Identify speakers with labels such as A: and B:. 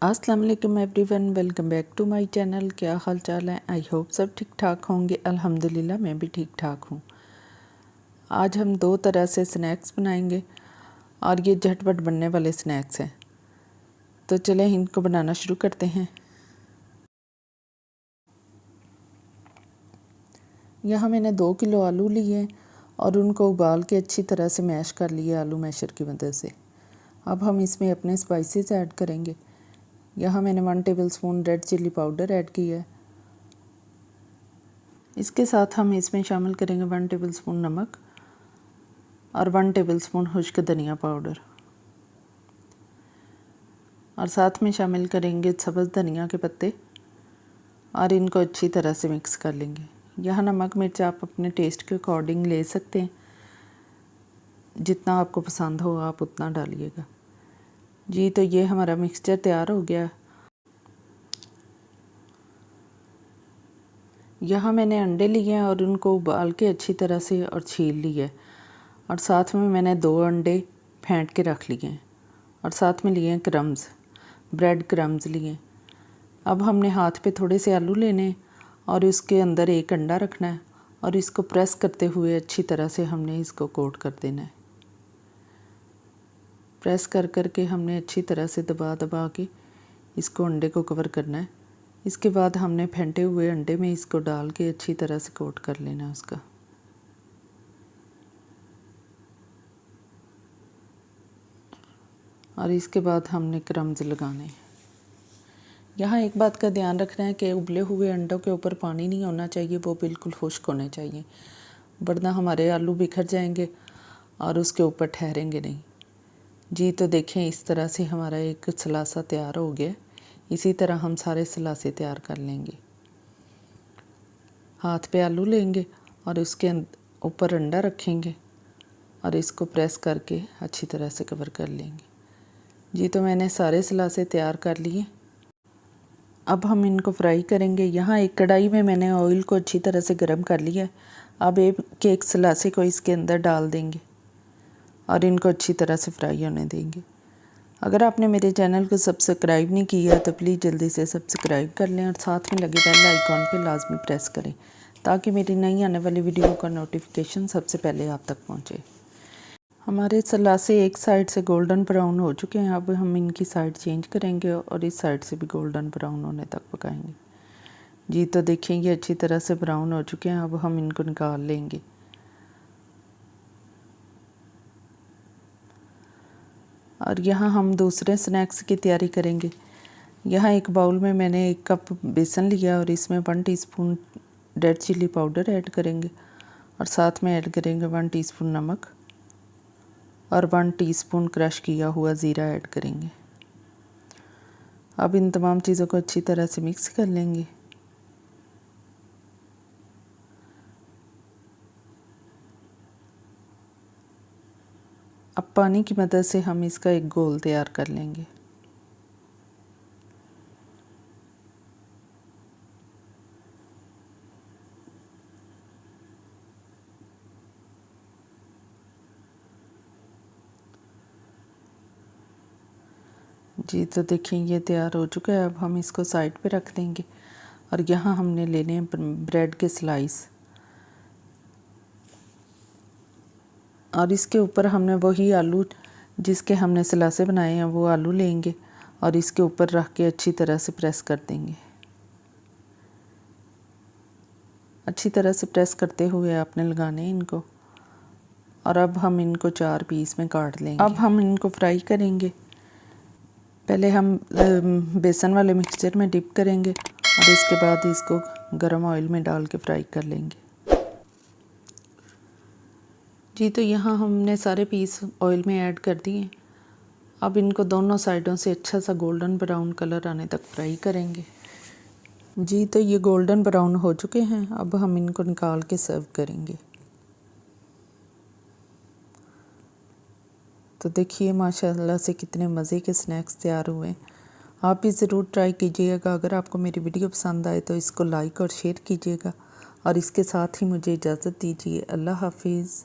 A: अस्सलाम वालेकुम everyone, welcome back to my channel. क्या हाल चाल है? आई होप सब ठीक ठाक होंगे। अल्हम्दुलिल्लाह मैं भी ठीक ठाक हूँ। आज हम दो तरह से स्नैक्स बनाएंगे और ये झटपट बनने वाले स्नैक्स हैं। तो चलें इनको बनाना शुरू करते हैं। यहाँ मैंने 2 किलो आलू लिए और उनको उबाल के अच्छी तरह से मैश कर लिए आलू मैशर की मदद से। अब हम इसमें अपने स्पाइसेस ऐड करेंगे। यहाँ मैंने 1 tablespoon red chilli powder add किया है। इसके साथ हम इसमें शामिल करेंगे 1 टेबलस्पून नमक और 1 टेबलस्पून खुश्क धनिया पाउडर, और साथ में शामिल करेंगे सब्ज़ धनिया के पत्ते और इनको अच्छी तरह से मिक्स कर लेंगे। यहाँ नमक मिर्च आप अपने टेस्ट के अकॉर्डिंग ले सकते हैं, जितना आपको पसंद हो आप उतना डालिएगा जी। तो ये हमारा मिक्सचर तैयार हो गया। यहाँ मैंने अंडे लिए हैं और उनको उबाल के अच्छी तरह से और छील लिए, और साथ में मैंने 2 अंडे फेंट के रख लिए हैं, और साथ में लिए हैं क्रम्स, ब्रेड क्रम्स लिए। अब हमने हाथ पे थोड़े से आलू लेने और उसके अंदर एक अंडा रखना है और इसको प्रेस करते हुए अच्छी तरह से हमने इसको कोट कर देना है। प्रेस कर करके हमने अच्छी तरह से दबा दबा के इसको अंडे को कवर करना है। इसके बाद हमने फेंटे हुए अंडे में इसको डाल के अच्छी तरह से कोट कर लेना है उसका। और इसके बाद हमने क्रम्स लगाने हैं। यहाँ एक बात का ध्यान रखना है कि उबले हुए अंडों के ऊपर पानी नहीं होना चाहिए, वो बिल्कुल खुश्क होने चाहिए, वरना हमारे आलू बिखर जाएंगे और उसके ऊपर ठहरेंगे नहीं जी। तो देखें इस तरह से हमारा एक सलासा तैयार हो गया। इसी तरह हम सारे सलासे तैयार कर लेंगे। हाथ पे आलू लेंगे और उसके ऊपर अंडा रखेंगे और इसको प्रेस करके अच्छी तरह से कवर कर लेंगे जी। तो मैंने सारे सलासे तैयार कर लिए। अब हम इनको फ्राई करेंगे। यहाँ एक कढ़ाई में मैंने ऑयल को अच्छी तरह से गर्म कर लिया है। अब एक सलासे को इसके अंदर डाल देंगे और इनको अच्छी तरह से फ्राई होने देंगे। अगर आपने मेरे चैनल को सब्सक्राइब नहीं किया तो प्लीज़ जल्दी से सब्सक्राइब कर लें और साथ में लगे बेल आइकॉन पे लाजमी प्रेस करें, ताकि मेरी नई आने वाली वीडियो का नोटिफिकेशन सबसे पहले आप तक पहुँचे। हमारे सलासे एक साइड से गोल्डन ब्राउन हो चुके हैं। अब हम इनकी साइड चेंज करेंगे और इस साइड से भी गोल्डन ब्राउन होने तक पकाएंगे जी। तो देखिए ये अच्छी तरह से ब्राउन हो चुके हैं। अब हम इनको निकाल लेंगे। और यहाँ हम दूसरे स्नैक्स की तैयारी करेंगे। यहाँ एक बाउल में मैंने 1 कप बेसन लिया और इसमें 1 teaspoon red chilli powder add करेंगे, और साथ में ऐड करेंगे 1 टीस्पून नमक और 1 टीस्पून क्रश किया हुआ ज़ीरा ऐड करेंगे। अब इन तमाम चीज़ों को अच्छी तरह से मिक्स कर लेंगे। अब पानी की मदद से हम इसका एक गोल तैयार कर लेंगे। जी तो देखिए ये तैयार हो चुका है। अब हम इसको साइड पे रख देंगे और यहाँ हमने लेने हैं ब्रेड के स्लाइस, और इसके ऊपर हमने वही आलू जिसके हमने सलासे बनाए हैं वो आलू लेंगे और इसके ऊपर रख के अच्छी तरह से प्रेस कर देंगे। अच्छी तरह से प्रेस करते हुए आपने लगाने इनको, और अब हम इनको 4 पीस में काट लेंगे। अब हम इनको फ्राई करेंगे। पहले हम बेसन वाले मिक्सचर में डिप करेंगे और इसके बाद इसको गरम ऑयल में डाल के फ्राई कर लेंगे जी। तो यहाँ हमने सारे पीस ऑयल में ऐड कर दिए। अब इनको दोनों साइडों से अच्छा सा गोल्डन ब्राउन कलर आने तक फ्राई करेंगे जी। तो ये गोल्डन ब्राउन हो चुके हैं। अब हम इनको निकाल के सर्व करेंगे। तो देखिए माशाल्लाह से कितने मज़े के स्नैक्स तैयार हुए हैं। आप भी ज़रूर ट्राई कीजिएगा। अगर आपको मेरी वीडियो पसंद आए तो इसको लाइक और शेयर कीजिएगा, और इसके साथ ही मुझे इजाज़त दीजिए। अल्लाह हाफिज़।